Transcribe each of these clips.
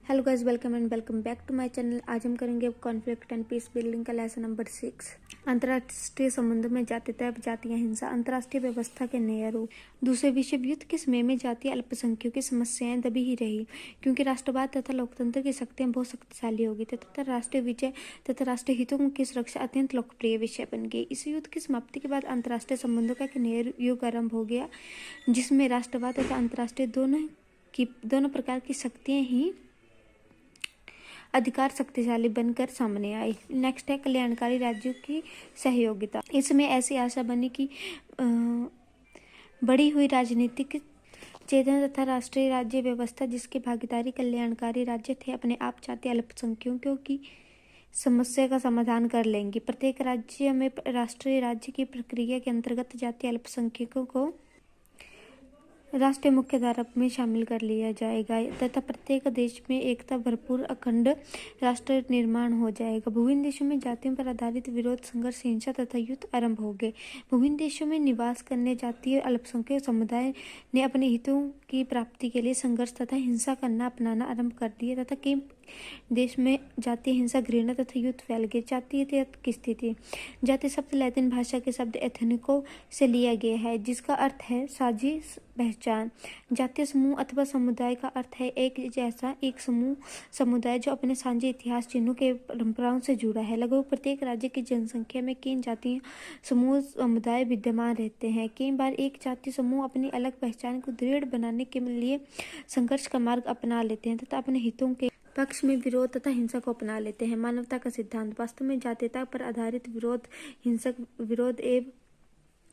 Hello guys, welcome back to my channel. आज हम करेंगे कॉन्फ्लिक्ट एंड पीस बिल्डिंग का लेसन नंबर 6। अंतर्राष्ट्रीय संबंधों में जातीयता जातीय हिंसा, अंतर्राष्ट्रीय व्यवस्था के नए रूप। दूसरे विश्व युद्ध के समय में जातीय अल्पसंख्यकों की समस्याएं दबी ही रही, क्योंकि राष्ट्रवाद तथा लोकतंत्र की शक्तियां बहुत शक्तिशाली हो गई तथा राष्ट्रीय विजय तथा राष्ट्रीय हितों की सुरक्षा अत्यंत लोकप्रिय विषय बन गई। इस युद्ध की समाप्ति के बाद अंतर्राष्ट्रीय संबंधों का एक नया युग आरंभ हो गया, जिसमें राष्ट्रवाद तथा अंतर्राष्ट्रीय दोनों प्रकार की शक्तियां ही अधिकार शक्तिशाली बनकर सामने आई। नेक्स्ट है कल्याणकारी राज्यों की सहयोगिता। इसमें ऐसी आशा बनी कि बढ़ी हुई राजनीतिक चेतना तथा राष्ट्रीय राज्य व्यवस्था जिसकी भागीदारी कल्याणकारी राज्य थे अपने आप जातीय अल्पसंख्यकों की समस्या का समाधान कर लेंगी। प्रत्येक राज्य में राष्ट्रीय राज्य की प्रक्रिया के अंतर्गत जातीय अल्पसंख्यकों को राष्ट्रीय मुख्यधारा में शामिल कर लिया जाएगा तथा प्रत्येक देश में एकता भरपूर अखंड राष्ट्र निर्माण हो जाएगा। विभिन्न देशों में जातियों पर आधारित विरोध, संघर्ष, हिंसा तथा युद्ध आरंभ हो गए। विभिन्न देशों में निवास करने जातीय अल्पसंख्यक समुदाय ने अपने हितों की प्राप्ति के लिए संघर्ष तथा हिंसा करना अपनाना आरंभ कर दिया तथा कई देश में जातीय हिंसा, घृणा तथा युद्ध फैल गए। जातीयता की स्थिति। जाति शब्द लैटिन भाषा के शब्द एथनिको से लिया गया है, जिसका अर्थ है साझी पहचान। जातीय समूह अथवा समुदाय का अर्थ है एक जैसा एक समुदाय जो अपने साझे इतिहास, चिन्हों के परंपराओं से जुड़ा है। लगभग प्रत्येक राज्य की जनसंख्या में कई जातीय समूह समुदाय विद्यमान रहते हैं। कई बार एक जातीय समूह अपनी अलग पहचान को दृढ़ बनाने के लिए संघर्ष का मार्ग अपना लेते हैं तथा अपने हितों के पक्ष में विरोध तथा हिंसा को अपना लेते हैं। मानवता का सिद्धांत। वास्तव में जातीयता पर आधारित विरोध, हिंसक विरोध एवं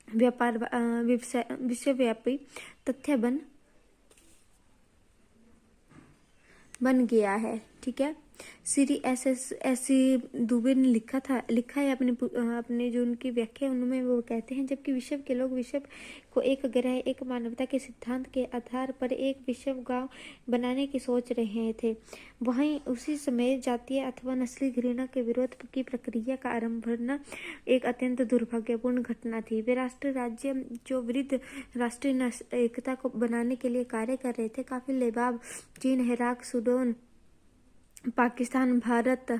व्यापार विश्वव्यापी तथ्य बन गया है। ठीक है, श्री एस दुबे ने लिखा है अपने जो उनकी व्याख्या है उनमें वो कहते हैं, जबकि विश्व के लोग विश्व को एक ग्रह, एक मानवता के सिद्धांत के आधार पर एक विश्व गांव बनाने की सोच रहे थे, वहीं उसी समय जातीय अथवा नस्ली घृणा के विरोध की प्रक्रिया का आरंभ होना एक अत्यंत दुर्भाग्यपूर्ण घटना थी। वे राष्ट्र राज्य जो वृद्ध राष्ट्रीय एकता को बनाने के लिए कार्य कर रहे थे, काफी लेबाब चीन, इराक, सूडान, पाकिस्तान, भारत,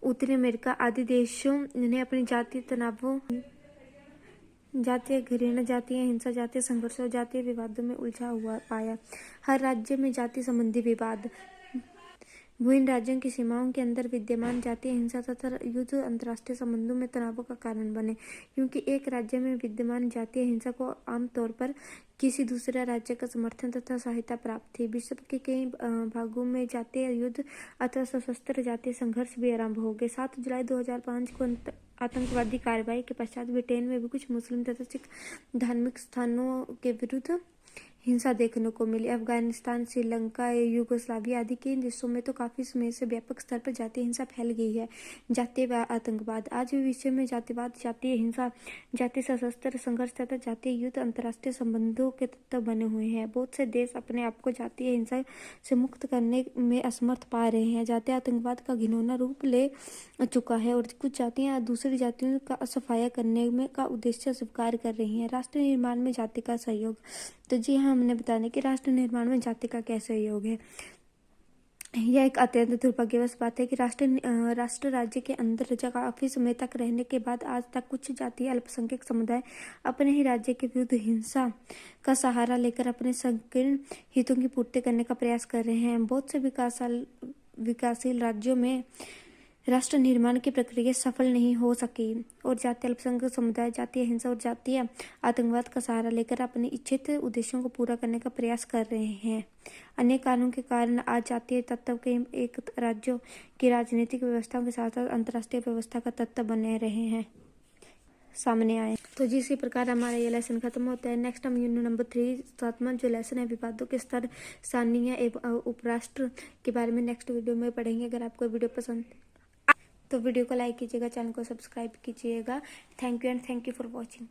उत्तरी अमेरिका आदि देशों ने अपनी जातीय तनावों, जातीय घृणा, जातीय हिंसा, जातीय संघर्ष और जातीय विवादों में उलझा हुआ पाया। हर राज्य में जाति संबंधी विवाद, विभिन्न राज्यों की सीमाओं के अंदर विद्यमान जातीय हिंसा तथा युद्ध अंतर्राष्ट्रीय संबंधों में तनावों का कारण बने, क्योंकि एक राज्य में विद्यमान जातीय हिंसा को आमतौर पर किसी दूसरे राज्य का समर्थन तथा सहायता प्राप्त थी। विश्व के कई भागों में जातीय युद्ध अथवा सशस्त्र जातीय संघर्ष भी आरंभ हो गए। 7 जुलाई 2005 को आतंकवादी कार्रवाई के पश्चात ब्रिटेन में भी कुछ मुस्लिम तथा सिख धार्मिक स्थानों के विरुद्ध हिंसा देखने को मिली। अफगानिस्तान, श्रीलंका, यूगोस्लाविया आदि कई देशों में तो काफी समय से व्यापक स्तर पर जातीय हिंसा फैल गई है। जातीय आतंकवाद। आज भी विश्व में जातिवाद, जातीय हिंसा, जातीय सशस्त्र संघर्ष तथा जातीय युद्ध अंतर्राष्ट्रीय संबंधों के तत्व बने हुए हैं। बहुत से देश अपने आप को जातीय हिंसा से मुक्त करने में असमर्थ पा रहे हैं। जातीय आतंकवाद का घिनौना रूप ले चुका है और कुछ जातियां दूसरी जातियों का सफाया करने में का उद्देश्य स्वीकार कर रही हैं। राष्ट्र निर्माण में जाति का सहयोग। तो जी हाँ, हमने बताने कि राष्ट्र निर्माण में जाति का क्या सहयोग है। यह एक अत्यंत दुर्भाग्यवश बात है कि राष्ट्र राज्य के अंदर काफी समय तक रहने के बाद आज तक कुछ जातीय अल्पसंख्यक समुदाय अपने ही राज्य के विरुद्ध हिंसा का सहारा लेकर अपने संकीर्ण हितों की पूर्ति करने का प्रयास कर रहे हैं। बहुत से विकासशील राज्यों में राष्ट्र निर्माण की प्रक्रिया सफल नहीं हो सकी और जातीय अल्पसंख्यक समुदाय जातीय हिंसा और जातीय आतंकवाद का सहारा लेकर अपने इच्छित उद्देश्यों को पूरा करने का प्रयास कर रहे हैं। अनेक कारणों के कारण आज जातीय तत्व के एक राज्यों की राजनीतिक व्यवस्थाओं के साथ साथ अंतर्राष्ट्रीय व्यवस्था का तत्व बने रहे हैं सामने आए। तो जी, इसी प्रकार हमारा ये लेसन खत्म होता है। नेक्स्ट हम यूनिट नंबर 3 7वां जो लेसन है विवादों के स्तर, स्थानीय एवं उपराष्ट्र के बारे में नेक्स्ट वीडियो में पढ़ेंगे। अगर आपको वीडियो पसंद तो वीडियो को लाइक कीजिएगा, चैनल को सब्सक्राइब कीजिएगा। Thank you and thank you for watching.